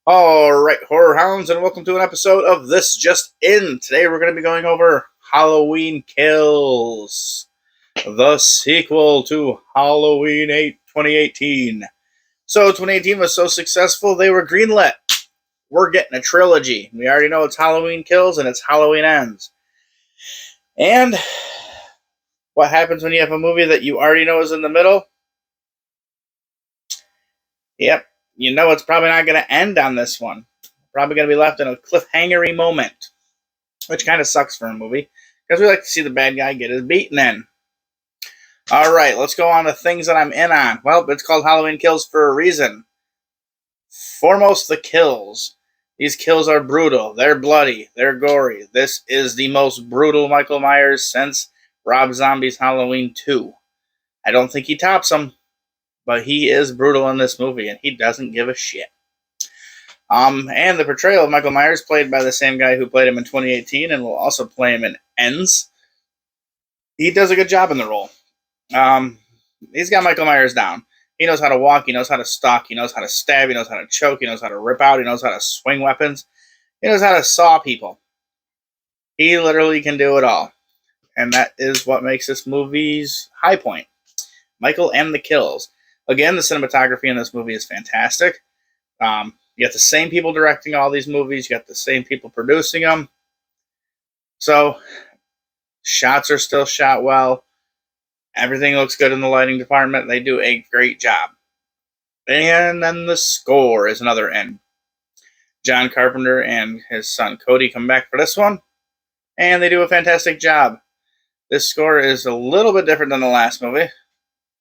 Alright, Horror Hounds, and welcome to an episode of This Just In. Today we're going to be going over Halloween Kills, the sequel to Halloween 8 2018. So 2018 was so successful, they were greenlit. We're getting a trilogy. We already know it's Halloween Kills and it's Halloween Ends. And what happens when you have a movie that you already know is in the middle? Yep, you know it's probably not going to end on this one. Probably going to be left in a cliffhangery moment, which kind of sucks for a movie, because we like to see the bad guy get his beaten in. Alright, let's go on to things that I'm in on. Well, it's called Halloween Kills for a reason. Foremost, the kills. These kills are brutal, they're bloody, they're gory. This is the most brutal Michael Myers since Rob Zombie's Halloween 2. I don't think he tops him, but he is brutal in this movie, and he doesn't give a shit. And the portrayal of Michael Myers, played by the same guy who played him in 2018 and will also play him in Ends, he does a good job in the role. He's got Michael Myers down. He knows how to walk, he knows how to stalk, he knows how to stab, he knows how to choke, he knows how to rip out, he knows how to swing weapons, he knows how to saw people. He literally can do it all. And that is what makes this movie's high point. Michael and the kills. Again, the cinematography in this movie is fantastic. You got the same people directing all these movies. You got the same people producing them. So, shots are still shot well. Everything looks good in the lighting department. They do a great job. And then the score is another end. John Carpenter and his son Cody come back for this one, and they do a fantastic job. This score is a little bit different than the last movie,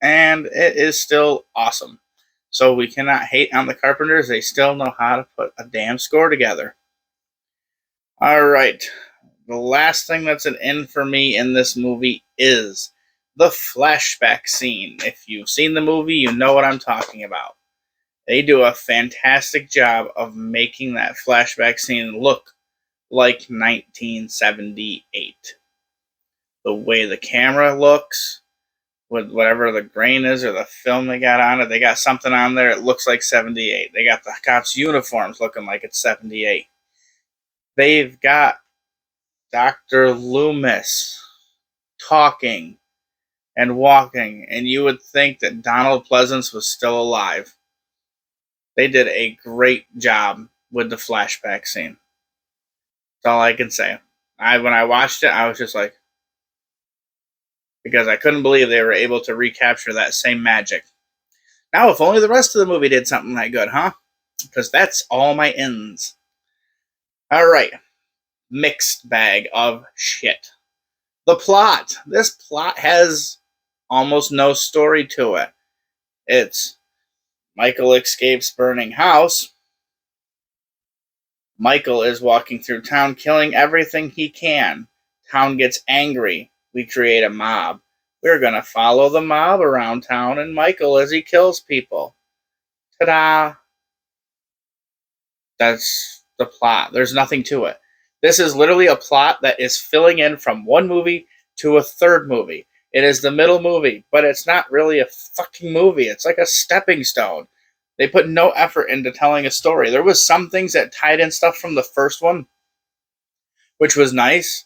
and it is still awesome. So we cannot hate on the Carpenters. They still know how to put a damn score together. Alright. The last thing that's an end for me in this movie is the flashback scene. If you've seen the movie, you know what I'm talking about. They do a fantastic job of making that flashback scene look like 1978. The way the camera looks, with whatever the grain is or the film they got on it. They got something on there. It looks like 78. They got the cops' uniforms looking like it's 78. They've got Dr. Loomis talking and walking, and you would think that Donald Pleasance was still alive. They did a great job with the flashback scene. That's all I can say. When I watched it, I was just like, because I couldn't believe they were able to recapture that same magic. Now, if only the rest of the movie did something that good, huh? Because that's all my ends. Alright. Mixed bag of shit. The plot. This plot has almost no story to it. It's Michael escapes burning house. Michael is walking through town killing everything he can. Town gets angry. We create a mob. We're going to follow the mob around town and Michael as he kills people. Ta-da! That's the plot. There's nothing to it. This is literally a plot that is filling in from one movie to a third movie. It is the middle movie, but it's not really a fucking movie. It's like a stepping stone. They put no effort into telling a story. There was some things that tied in stuff from the first one, which was nice.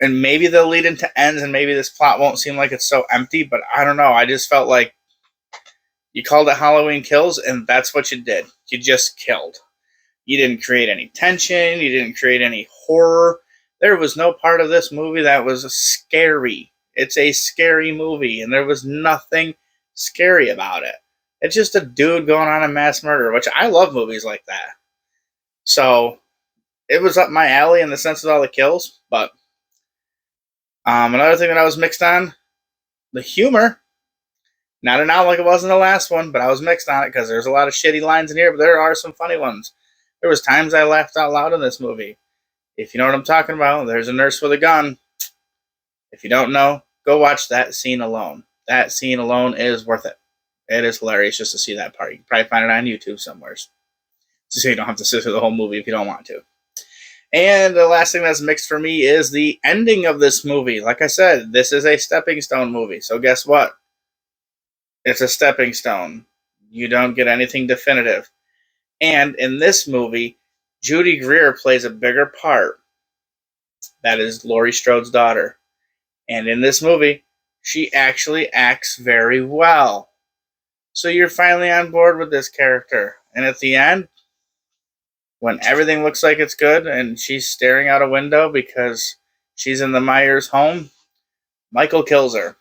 And maybe they'll lead into Ends, and maybe this plot won't seem like it's so empty, but I don't know. I just felt like you called it Halloween Kills, and that's what you did. You just killed. You didn't create any tension. You didn't create any horror. There was no part of this movie that was scary. It's a scary movie, and there was nothing scary about it. It's just a dude going on a mass murder, which I love movies like that. So, it was up my alley in the sense of all the kills, but another thing that I was mixed on, the humor. Not an out like it was in the last one, but I was mixed on it because there's a lot of shitty lines in here, but there are some funny ones. There was times I laughed out loud in this movie. If you know what I'm talking about, there's a nurse with a gun. If you don't know, go watch that scene alone. That scene alone is worth it. It is hilarious just to see that part. You can probably find it on YouTube somewhere. So you don't have to sit through the whole movie if you don't want to. And the last thing that's mixed for me is the ending of this movie. Like I said, this is a stepping stone movie. So guess what? It's a stepping stone. You don't get anything definitive. And in this movie, Judy Greer plays a bigger part. That is Laurie Strode's daughter. And in this movie, she actually acts very well. So you're finally on board with this character. And at the end, when everything looks like it's good and she's staring out a window because she's in the Myers home, Michael kills her.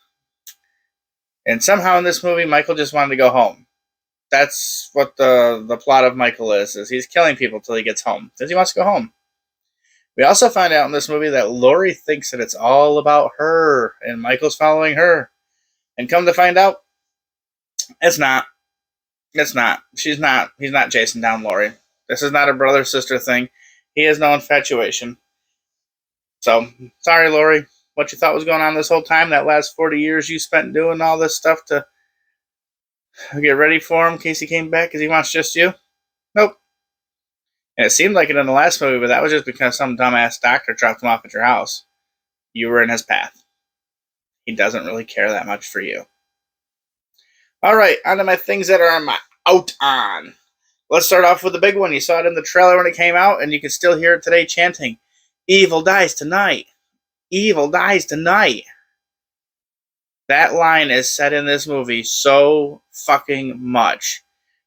And somehow in this movie, Michael just wanted to go home. That's what the plot of Michael is he's killing people till he gets home. Because he wants to go home. We also find out in this movie that Laurie thinks that it's all about her, and Michael's following her. And come to find out, it's not. It's not. He's not chasing down Laurie. This is not a brother-sister thing. He has no infatuation. So, sorry, Laurie. What you thought was going on this whole time, that last 40 years you spent doing all this stuff to get ready for him in case he came back because he wants just you? Nope. And it seemed like it in the last movie, but that was just because some dumbass doctor dropped him off at your house. You were in his path. He doesn't really care that much for you. Alright, on to my things that are out on. Let's start off with the big one. You saw it in the trailer when it came out, and you can still hear it today chanting, "Evil dies tonight. Evil dies tonight." That line is said in this movie so fucking much.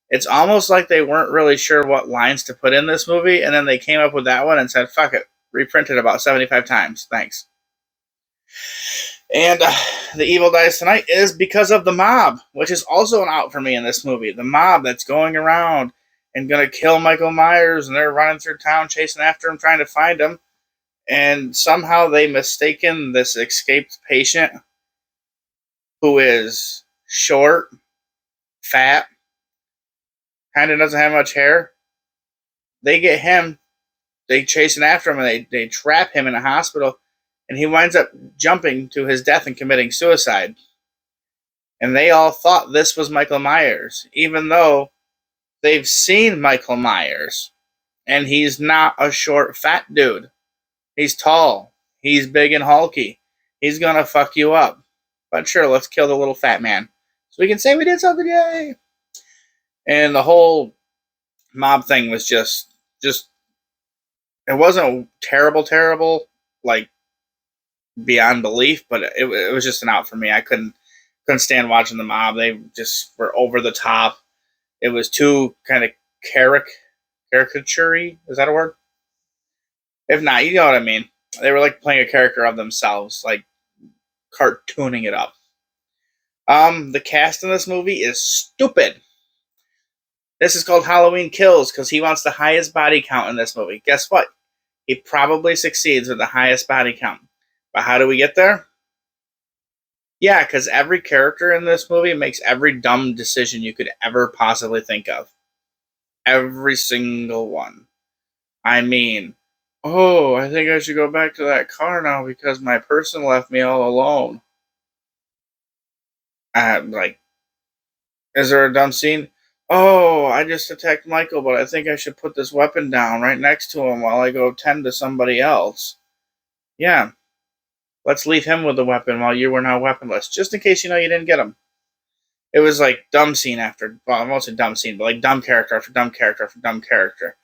It's almost like they weren't really sure what lines to put in this movie, and then they came up with that one and said, fuck it, reprinted about 75 times. Thanks. And the evil dies tonight is because of the mob, which is also an out for me in this movie. The mob that's going around and going to kill Michael Myers, and they're running through town chasing after him, trying to find him. And somehow they mistaken this escaped patient who is short, fat, kind of doesn't have much hair. They get him, they chasing after him, and they trap him in a hospital, and he winds up jumping to his death and committing suicide. And they all thought this was Michael Myers, even though they've seen Michael Myers, and he's not a short, fat dude. He's tall. He's big and hulky. He's gonna fuck you up. But sure, let's kill the little fat man, so we can say we did something, yay! And the whole mob thing was just it wasn't terrible, like beyond belief, but it was just an out for me. I couldn't stand watching the mob. They just were over the top. It was too kind of caricature-y. Is that a word? If not, you know what I mean. They were like playing a character of themselves, like cartooning it up. The cast in this movie is stupid. This is called Halloween Kills because he wants the highest body count in this movie. Guess what? He probably succeeds with the highest body count. But how do we get there? Yeah, because every character in this movie makes every dumb decision you could ever possibly think of. Every single one. I mean, oh, I think I should go back to that car now because my person left me all alone. Is there a dumb scene? Oh, I just attacked Michael, but I think I should put this weapon down right next to him while I go tend to somebody else. Yeah. Let's leave him with the weapon while you were now weaponless, just in case you know you didn't get him. It was like dumb scene after, well, I won't say dumb scene, but like dumb character after dumb character after dumb character.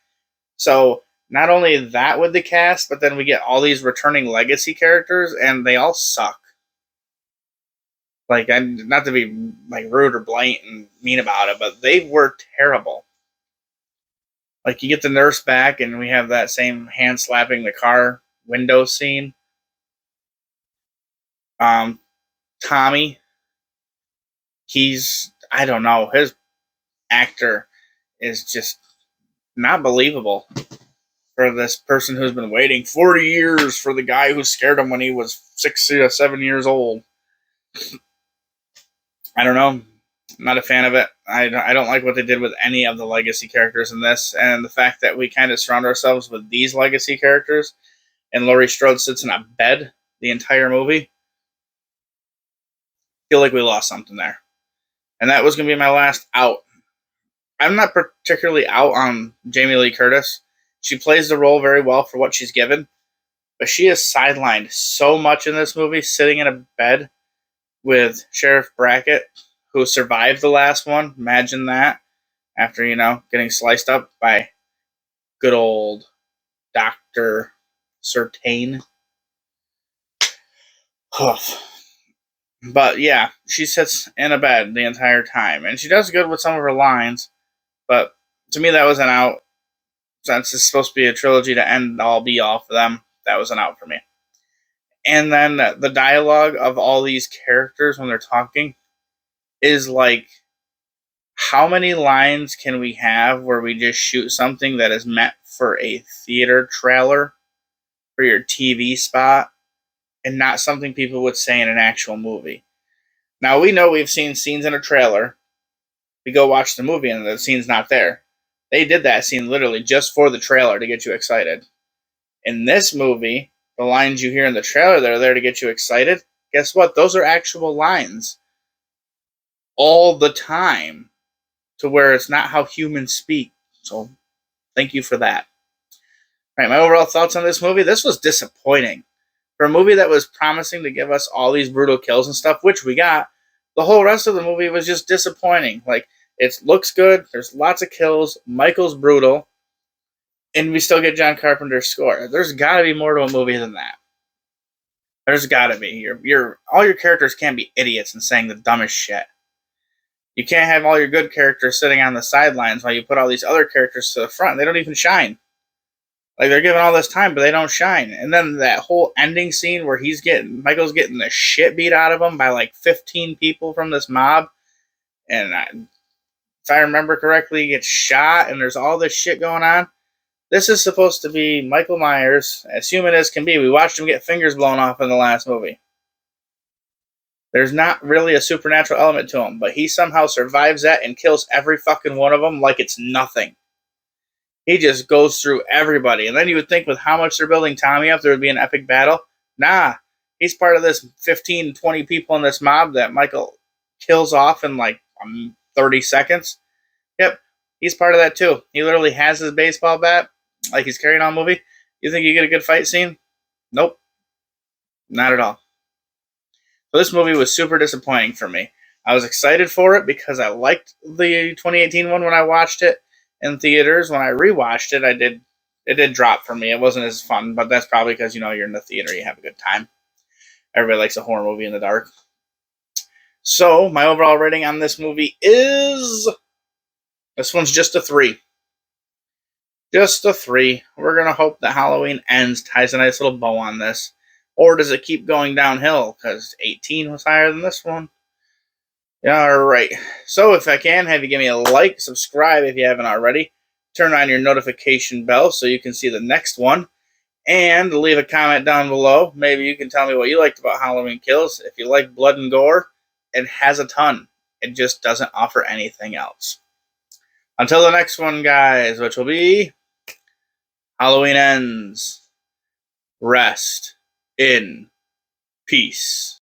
So, not only that with the cast, but then we get all these returning legacy characters, and they all suck. Like, not to be like rude or blatant and mean about it, but they were terrible. Like, you get the nurse back, and we have that same hand slapping the car window scene. Tommy, I don't know, his actor is just not believable for this person who's been waiting 40 years for the guy who scared him when he was 6 or 7 years old. I don't know. I'm not a fan of it. I don't like what they did with any of the legacy characters in this, and the fact that we kind of surround ourselves with these legacy characters, and Laurie Strode sits in a bed the entire movie. I feel like we lost something there. And that was going to be my last out. I'm not particularly out on Jamie Lee Curtis. She plays the role very well for what she's given, but she is sidelined so much in this movie, sitting in a bed with Sheriff Brackett, who survived the last one. Imagine that. after, getting sliced up by good old Dr. Sertain. But yeah, she sits in a bed the entire time, and she does good with some of her lines, but to me that was an out. Since it's supposed to be a trilogy to end all be all for them, that was an out for me. And then the dialogue of all these characters when they're talking is like, how many lines can we have where we just shoot something that is meant for a theater trailer for your TV spot and not something people would say in an actual movie? Now, we know we've seen scenes in a trailer. We go watch the movie and the scene's not there. They did that scene literally just for the trailer to get you excited. In this movie, the lines you hear in the trailer that are there to get you excited, guess what? Those are actual lines all the time, to where it's not how humans speak. So, thank you for that. All right, my overall thoughts on this movie. This was disappointing. For a movie that was promising to give us all these brutal kills and stuff, which we got, the whole rest of the movie was just disappointing. Like, it looks good, there's lots of kills, Michael's brutal, and we still get John Carpenter's score. There's got to be more to a movie than that. There's got to be. All your characters can't be idiots and saying the dumbest shit. You can't have all your good characters sitting on the sidelines while you put all these other characters to the front. They don't even shine. Like, they're given all this time, but they don't shine. And then that whole ending scene where Michael's getting the shit beat out of him by like 15 people from this mob. And if I remember correctly, he gets shot and there's all this shit going on. This is supposed to be Michael Myers, as human as can be. We watched him get fingers blown off in the last movie. There's not really a supernatural element to him, but he somehow survives that and kills every fucking one of them like it's nothing. He just goes through everybody. And then you would think with how much they're building Tommy up, there would be an epic battle. Nah, he's part of this 15, 20 people in this mob that Michael kills off in like 30 seconds. Yep, he's part of that too. He literally has his baseball bat like he's carrying on a movie. You think you get a good fight scene? Nope, not at all. So this movie was super disappointing for me. I was excited for it because I liked the 2018 one when I watched it in theaters. When I rewatched it, it did drop for me. It wasn't as fun, but that's probably because, you're in the theater, you have a good time. Everybody likes a horror movie in the dark. So my overall rating on this movie is, this one's just a 3. Just a 3. We're going to hope that Halloween Ends ties a nice little bow on this. Or does it keep going downhill? Because 18 was higher than this one. Yeah, alright. So if I can, have you give me a like, subscribe if you haven't already. Turn on your notification bell so you can see the next one. And leave a comment down below. Maybe you can tell me what you liked about Halloween Kills. If you like blood and gore, it has a ton. It just doesn't offer anything else. Until the next one, guys, which will be Halloween Ends. Rest in peace.